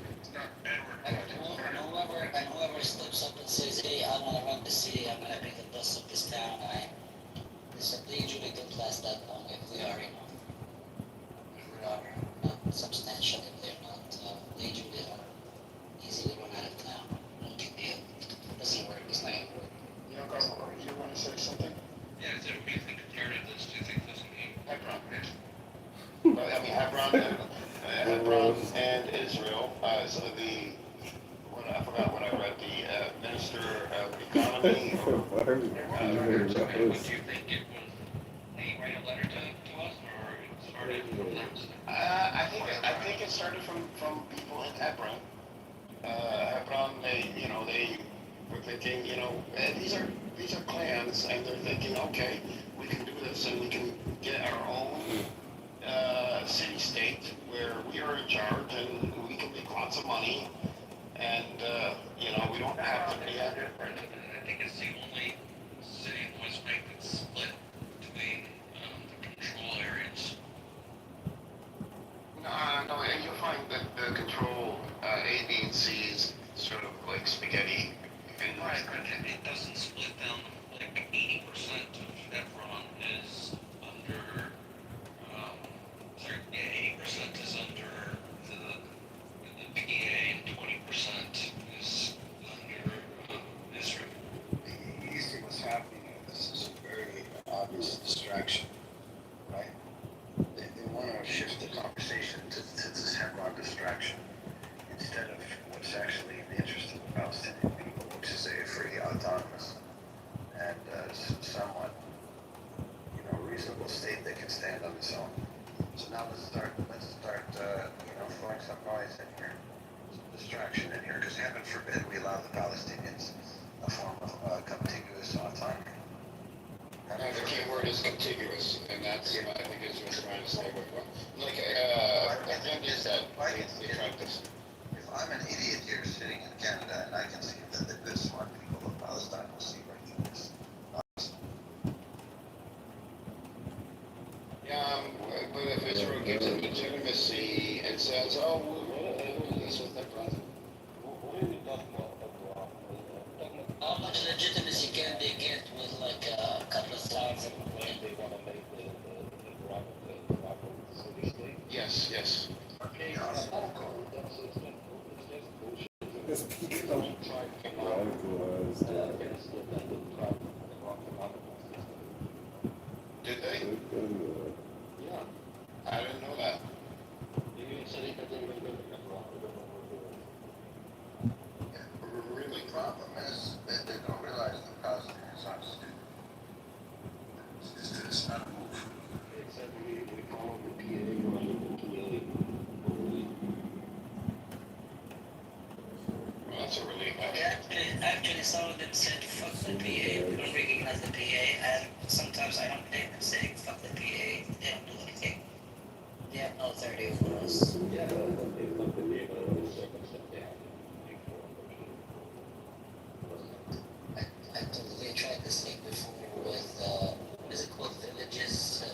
And whoever slips up and says, hey, I want to run the city, I'm going to be the boss of this town, they usually don't last that long if they are, if they are not substantial, if they're not, they usually are easily run out of town. No big deal. Doesn't work, it's not going to work. Garbo, you want to say something? Yeah, is there a reason compared to those two things doesn't mean? Hebron, Hebron and Israel. I forgot what I read. The Minister of Economy. Would you think it was they write a letter to us, or it started from them? I think it started from people in Hebron. Hebron, they were thinking, these are clans, and they're thinking, okay, we can do this, and we can get our own city-state where we are in charge, and we can make lots of money, and we don't have to be. I think it's the only city in the West Bank that's split between the control areas. No, and you'll find that the control A, B, and C is sort of like spaghetti. And Right, but it doesn't split down. Like 80% of Hebron is under. 80% is under the PA, and 20% is under Israel. You see what's happening here. This is a very obvious distraction, right? They want to shift the conversation to this Hebron distraction instead of what's actually in the interest of the Palestinian people, which is a free, autonomous, and somewhat, reasonable state that can stand on its own. So now let's start, throwing some noise in here, some distraction in here, because heaven forbid we allow the Palestinians a form of contiguous autonomy. And the key word is contiguous, and that's I think Israel's trying to stay away from. Like, agendas that they try to. If I'm an idiot here sitting in Canada and I can see that the good smart people of Palestine will see right through this. Yeah, but if Israel gives it legitimacy and says, oh, this was their president. How much legitimacy can they get with like a couple of stars? Yes. It's become radicalized. Did they? Yeah, I didn't know that. The really problem is that they don't realize the Palestinians aren't stupid. It's not a move. Except we follow the PA, Well, that's a relief. Actually, some of them said fuck the PA, we don't recognize the PA, and sometimes I don't hear them saying fuck the PA, they don't do anything. They have no authority over us. I totally tried this thing before with, what is it called, villages,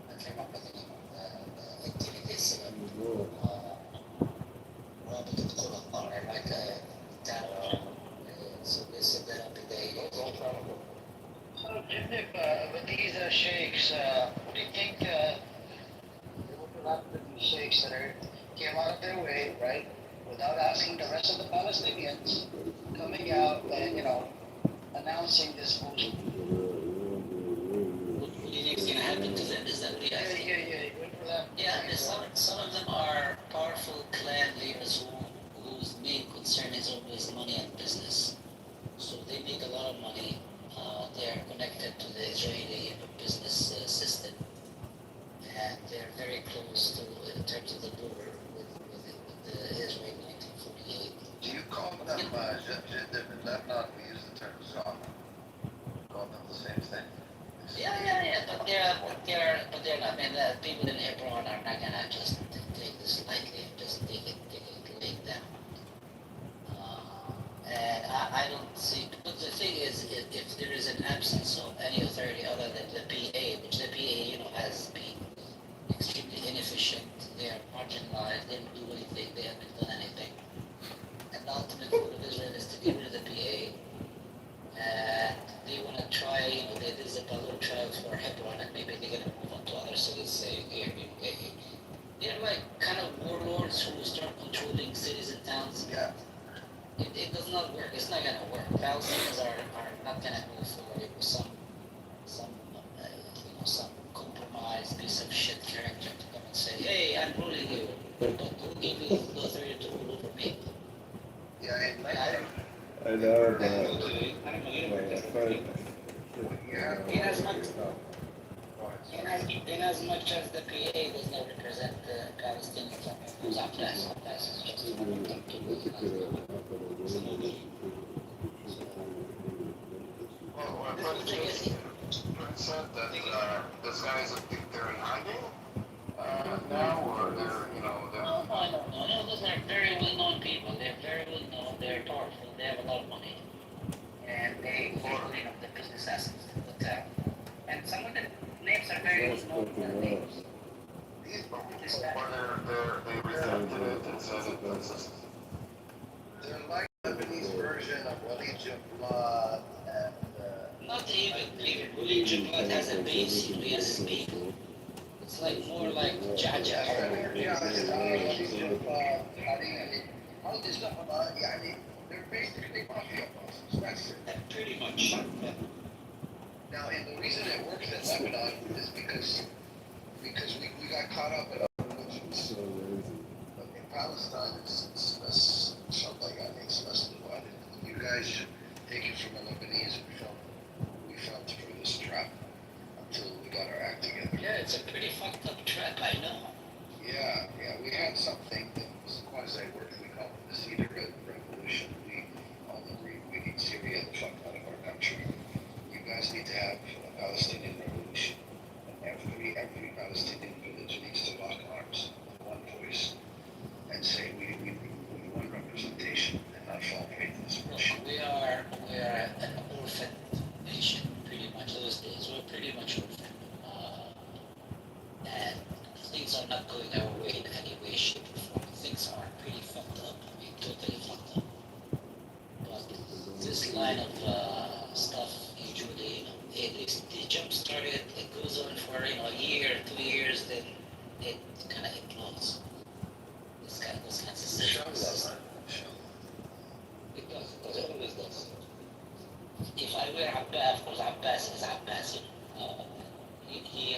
I can't remember the name of the activities, like a tower, so they set that up in the 80s. So, with these sheikhs, what do you think, a lot of these sheikhs that came out of their way, right, without asking the rest of the Palestinians, coming out and, announcing this bullshit. they're very close to in terms of the border with the Israel 1948. Do you call them, in Lebanon we use the term Zom? Call them the same thing? Yeah, but they're not. I mean, people in Hebron are not gonna just take this lightly and just take it laying down. And I don't see. But the thing is, if there is an absence of any authority other than the PA, which the PA, has been extremely inefficient, they are marginalized, they don't do anything, they haven't done anything. And the ultimate goal of Israel is to get rid of the PA. And they want to try, there's a balloon trial for Hebron, and maybe they're going to move on to other cities, say, they're like kind of warlords who start controlling cities and towns. Yeah. It does not work. It's not going to work. Palestinians are not going to move forward with some compromised piece of shit character to come and say, hey, I'm ruling you, but who gave you the authority to rule over me? Yeah, and I know, but in as much as the PA does not represent the Palestinians, who's Abbas is just one of them. Well, Prince said that those guys, they're in hiding now, or they're. No, those are very well-known people. They're very well-known. They're powerful. They have a lot of money, and they follow, the business aspects of the town. And some of the names are very well-known names. Or they resented it and said it's just. they're like Lebanese version of Walid Jablat and Not even religion, but has a base in USP. It's like more like Jaja. all this stuff they're basically mafia bosses. That's it. Pretty much. Now, and the reason it works in Lebanon is because we got caught up in our religions. But in Palestine, it's less, something like that, it's less divided. You guys should take it from the Lebanese. We fell through this trap until we got our act together. Yeah, it's a pretty fucked up trap, I know. Yeah, we had something that was quasi-work. We called it the Cedar Revolution. We all agreed we need Syria the fuck out of our country. You guys need to have a Palestinian revolution. And every Palestinian village needs to lock arms with one voice and say we want representation and not fall prey to this bullshit. We are an orphan nation, pretty much those days. We're pretty much orphan. And things are not going our way in any way, shape, or form. Things are pretty fucked up. I mean, totally fucked up. But this line of stuff, usually, they jump started, it goes on for, a year, 2 years, then it kind of implodes. Those kinds of systems. It always does. If I were Abbas, of course, Abbas is Abbas, he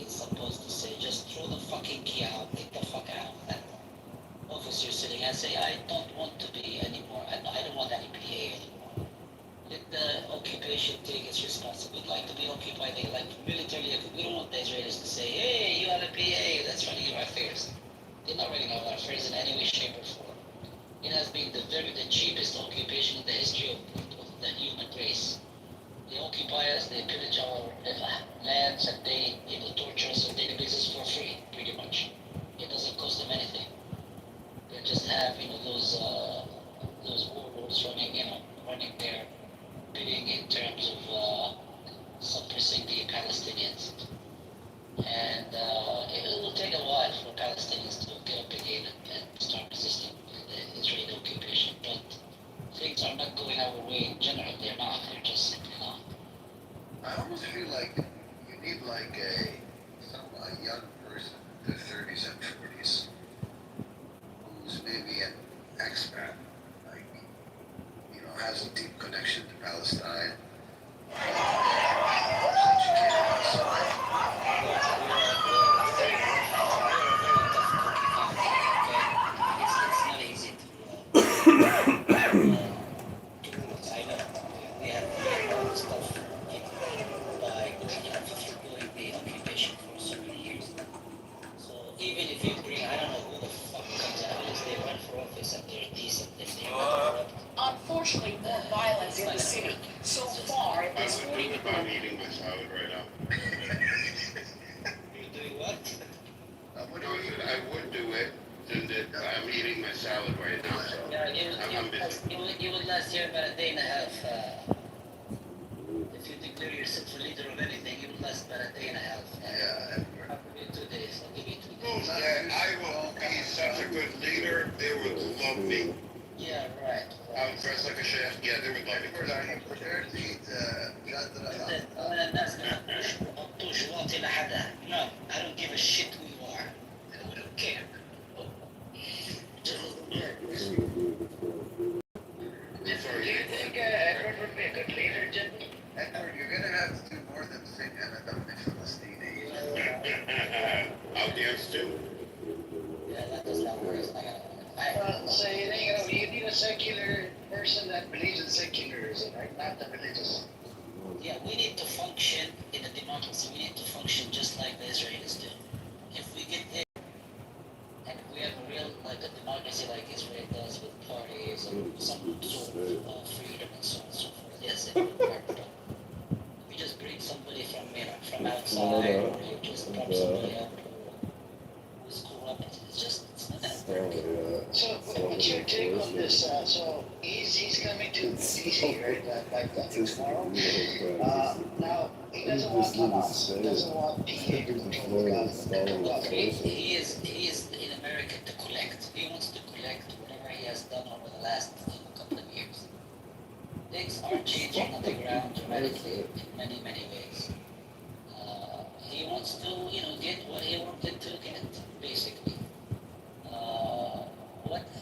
is supposed to say, just throw the fucking key out, get the fuck out of that officer sitting and say, I don't want to be anymore, I don't want any PA anymore. Let the occupation take its responsibility, like to be occupied, like militarily, we don't want the Israelis to say, hey, you are the PA, that's running our affairs. They're not running our affairs in any way, shape, or form. It has been the cheapest occupation in the history of the human race. They occupy us, they pillage our lands, and they torture us on daily basis for free, pretty much. It doesn't cost them anything. They just have those warlords running their bidding in terms of suppressing the Palestinians. And it will take a while for Palestinians to get up again and start resisting the Israeli occupation. But things are not going our way in general. They're not. They're just simply not. I almost feel like you need like a young person in their 30s and 40s who's maybe an expat, like, has a deep connection to Palestine. It's not easy to I know we have all this stuff by doing the occupation for so many years. I'm eating my salad right now. You're doing what? What do you? I would do it, and I'm eating my salad right now, so Yeah, I'm busy. you would last here about a day and a half. If you declare yourself a leader of anything, you would last about a day and a half. Yeah. I'll give you 2 days. I'll give you 2 Oh, days. yeah, I will be such a good leader. They would love me. Yeah, right. I would dress like a chef. Yeah, they would love me. Are you prepared to eat أنا الناس ما بحطوش واطي لحدا. No, I don't give a shit who you are. I don't care. Sorry. Do you think Edward would be a good leader, Jim? Edward, you're gonna have to do more than sing Anadami Philistine. I'll dance too. Yeah, that does not work. So you need a secular person that believes in secularism, right? Not the religious. Yeah, we need to function in a democracy. We need to function just like the Israelis do. If we get there, and if we have a real, like a democracy like Israel does with parties and some sort of freedom and so on and so forth, yes, it would work. But if you just bring somebody from outside, or you just prop somebody up who's corrupt, it's not gonna work. So, what's your take on this? So, he's coming to DC, right? Like tomorrow. Now, he doesn't want Hamas. He doesn't want PA to control the government. He is in America to collect. He wants to collect whatever he has done over the last couple of years. Things are changing on the ground dramatically in many, many ways. He wants to, get what he wanted to get, basically.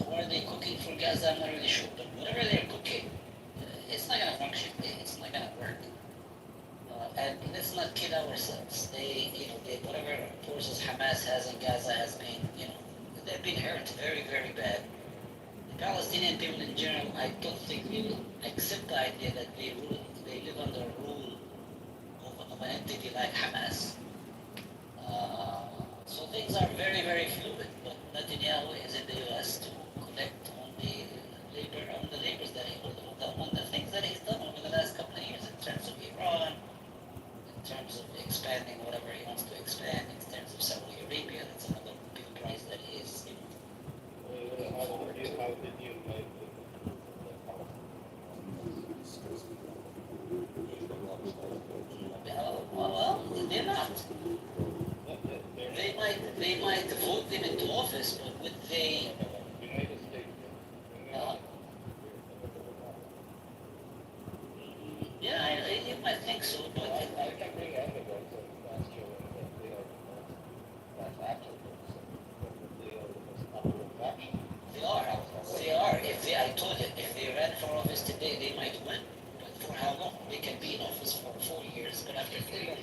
What are they cooking for Gaza? I'm not really sure, but whatever they're cooking, it's not gonna function. It's not gonna work. And let's not kid ourselves. Whatever forces Hamas has in Gaza has been, they've been hurt very, very bad. The Palestinian people in general, I don't think they will accept the idea that they live under rule of an entity like Hamas. So things are very, very fluid, but Netanyahu is in the U.S. to collect on the labors that on the things that he's done over the last couple of years in terms of Iran, in terms of expanding whatever he wants to expand, in terms of Saudi Arabia. That's another big prize that he is. Well, they're not. They might vote them into office, but would they? Yeah, you might think so, but they are. They are. I told you, if they ran for office today, they might win. But for how long? They can be in office for 4 years, but after 3 years.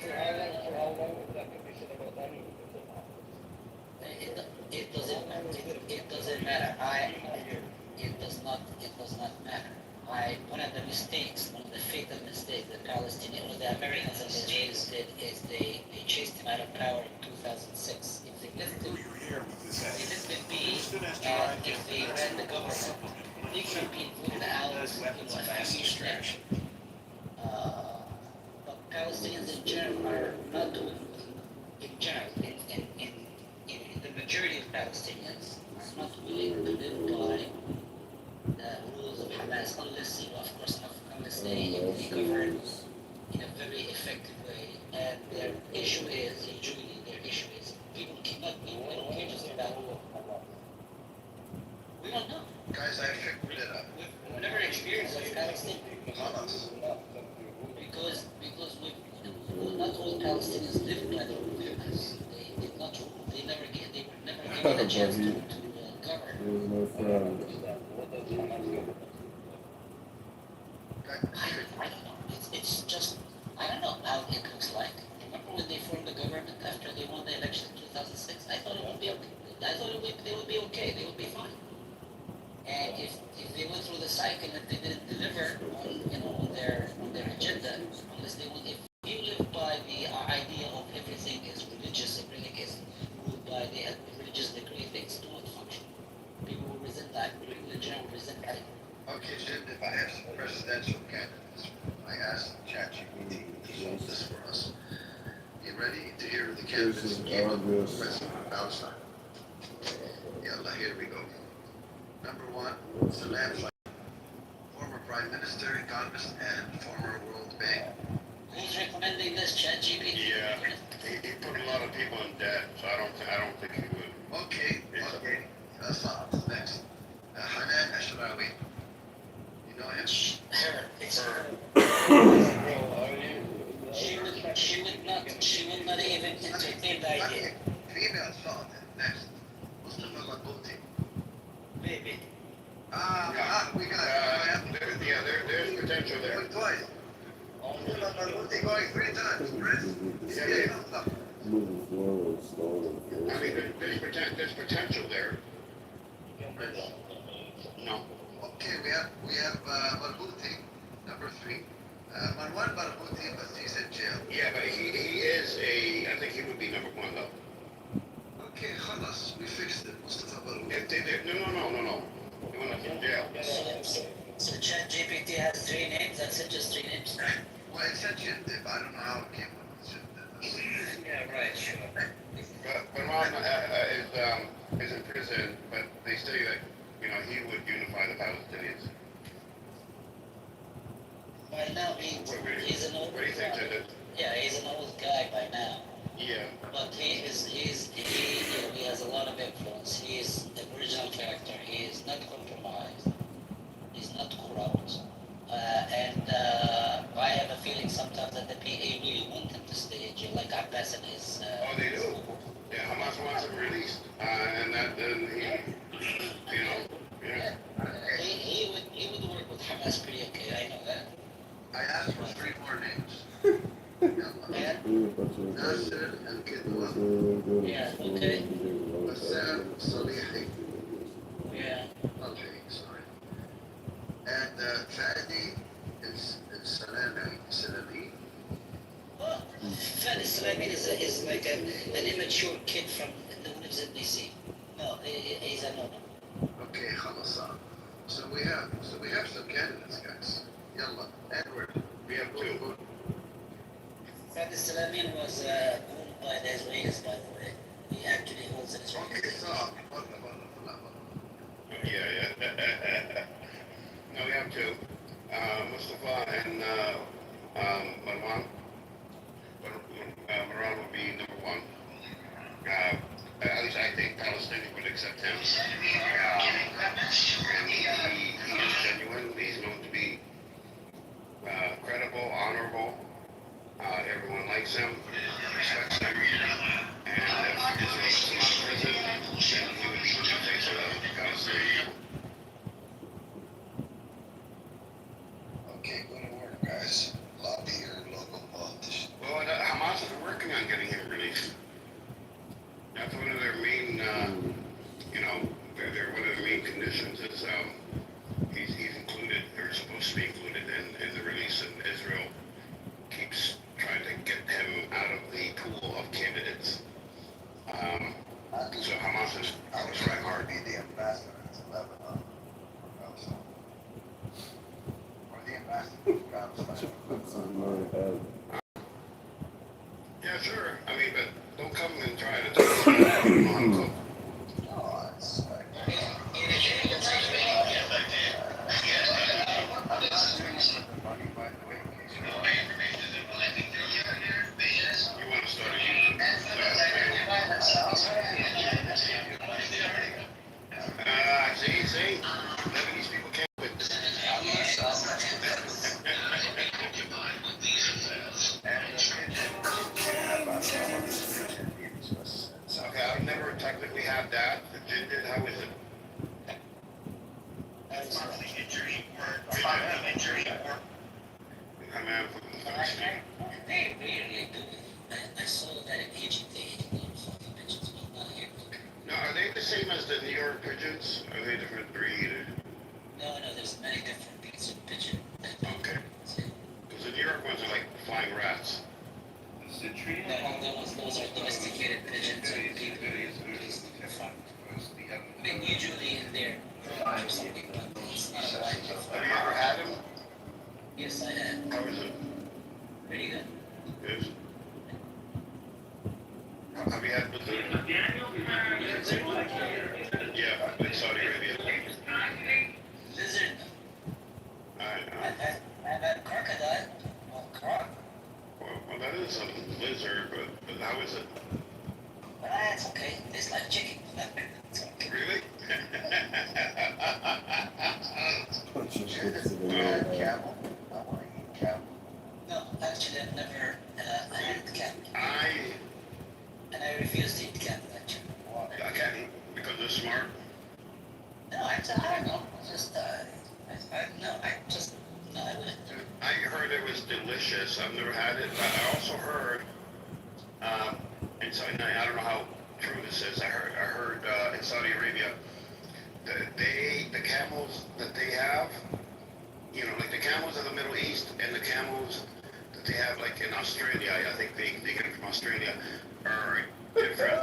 It doesn't matter. It doesn't matter. It does not matter. One of the fatal mistakes the Palestinians, or the Americans and the Israelis did is they chased him out of power in 2006. If they let him be, and if they ran the government, they could have been voted out in a few years later. But Palestinians in general are not doing in general, in the majority of Palestinians are not willing to live by the rules of Hamas unless they govern in a very effective way. And their issue is people cannot be, they don't care just about we don't know. Guys, I figured it out. We've never experienced like Palestine. Hamas. Because not all Palestinians live by the rule of Hamas. They did not rule. They were never given a chance to govern. I don't know. It's just, I don't know how it looks like. Remember when they formed the government after they won the election in 2006? I thought it would be okay. They would be okay. They would be fine. And if they went through the cycle and they didn't deliver on their agenda, unless if you live by the idea of everything is religious, everything is ruled by the religious decree, things do not function. People will resent that. Religion will resent that. Okay, Jim, if I have some presidential candidates, I asked ChatGPT to ready to hear the candidates This came is up for obvious. President of Palestine? Yalla, here we go. Number one, Salam Fayyad, former Prime Minister, economist, and former World Bank. Who's recommending this, ChatGPT? Yeah, he put a lot of people in debt, so I don't think he would. Okay, that's all. Next. Hanan Ashrawi. You know him? Her. It's her. She would not even entertain the idea. Female thought. Next. Mustafa Maghouti. Maybe. We got There's potential there. going twice. Mustafa Maghouti going 3 times. Chris? Yeah. Moving forward, slowly. I mean, there's potential there. No. Okay, we have Maghouti, number 3. Marwan Maghouti, but he's in jail. Yeah, but he is I think he would be number 1 though. Okay, khalas, we fixed it. Mustafa Maghouti. No. He went up in jail. So ChatGPT has 3 names. That's it, just 3 names. Well, it said Jindib. I don't know how it came up with Jindib. Yeah, right. Sure. But Ron is in prison, but they say that he would unify the Palestinians. By now, he's an old What do you think, Jindib? Yeah, he's an old guy by now. Yeah. But he has a lot of influence. He is the original character. He is not compromised. He's not corrupt. And I have a feeling sometimes that the PA really want him to stay in jail, like Abbas and his. Oh, they do. Yeah, Hamas wants him released, and Yeah. He would work with Hamas pretty okay. I know that. I asked for 3 more names. Nasser and Kitover. Yeah. Okay. Bassam Salihi. Yeah. Sorry. And Fadi Salami. Oh, Fadi Salami is like an immature kid that lives in DC. No, he's a no. Okay, khalas. So we have some candidates, guys. Yalla, Edward. we have 2. Fadi Salami was owned by the Israelis, by the way. He actually holds an Israeli. Okay, so Yeah. No, we have 2. Mustafa and Marwan. Marwan would be number 1. At least I think Palestinians would accept him. And he is genuine. He's known to be credible, honorable. Everyone likes him, respects him. And if Israel is out of prison, then he would be the face of Palestine. okay, go to work, guys. Lobby your local politician. Well, Hamas is working on getting him released. That's one of their main, one of the main conditions is he's included, or supposed to be included in the release, and Israel keeps trying to get him out of the pool of candidates. So Hamas is trying hard. Be the ambassador to Lebanon. Or the ambassador to Palestine. It's in my head. Yeah, sure. I mean, but don't come and try to tell us. Oh, it's like, money, by the way, in case you're wondering. You want to start a YouTube? See? Lebanese people can't quit. Okay, I've never technically had that. How is it? I'm out for the first thing. They really do. I saw that in Egypt, they eat fucking pigeons, but not here. Now, are they the same as the New York pigeons? Are they a different breed? No, there's many different breeds of pigeon. Okay. Because the New York ones are like flying rats. No, those are domesticated pigeons and people use them for fun. I mean, usually in their garage or something, but it's not a wildlife. Have you ever had them? Yes, I have. How is it? Pretty good. Good. Yeah, in Saudi Arabia. Lizard. I've had crocodile. Well, croc. Well, that is a lizard, but how is it? It's okay. It's like chicken. It's okay. Really? Bunch of Did you shits in ever the camel? I want to eat camel. No, actually, I've never had cat. I And I refuse to eat cat, actually. can't because they're smart. No, I don't know. Just, no, I wouldn't. I heard it was delicious. I've never had it, but I also heard, in Saudi, I don't know how true this is. I heard in Saudi Arabia, the camels that they have, you know, like the camels of the Middle East and the camels that they have, like in Australia, I think they get them from Australia, are different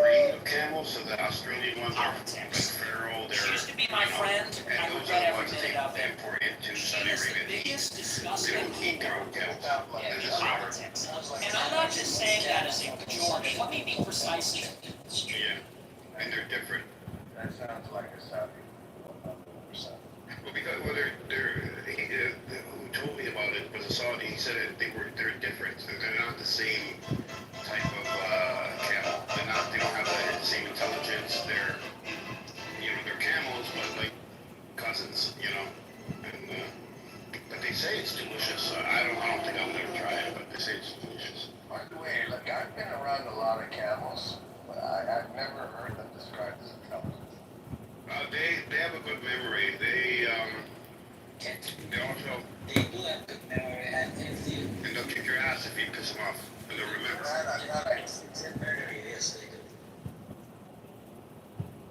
breed of camels. So the Australian ones are like feral. She used to be my friend. I And those regret are the every ones minute of they it. import into She Saudi is the Arabia. biggest, They disgusting don't eat their own camels. Yeah, They're just smart. politics. And I'm not just saying that as a pejorative. Let me be precise here. Yeah, and they're different. That sounds like a Saudi. 100%. Well, because who told me about it was a Saudi. He said they're different. They're not the same type of camel. They don't have the same intelligence. They're camels, but like cousins, you know. And but they say it's delicious. I don't think I'll ever try it, but they say it's delicious. By the way, look, I've been around a lot of camels, but I've never heard them described as intelligent. They have a good memory. They also They do have good memory, and if you... and they'll kick your ass if you piss them off. And they'll remember. It's a murder, yes, they do.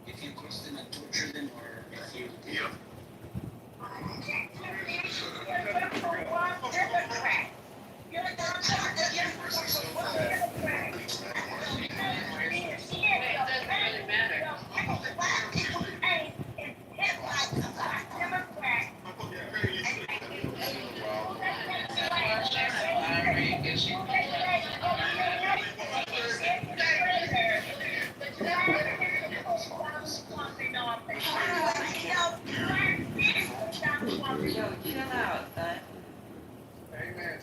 If you crush them and torture them, or if you... Yep. Yo, chill out, son. Amen.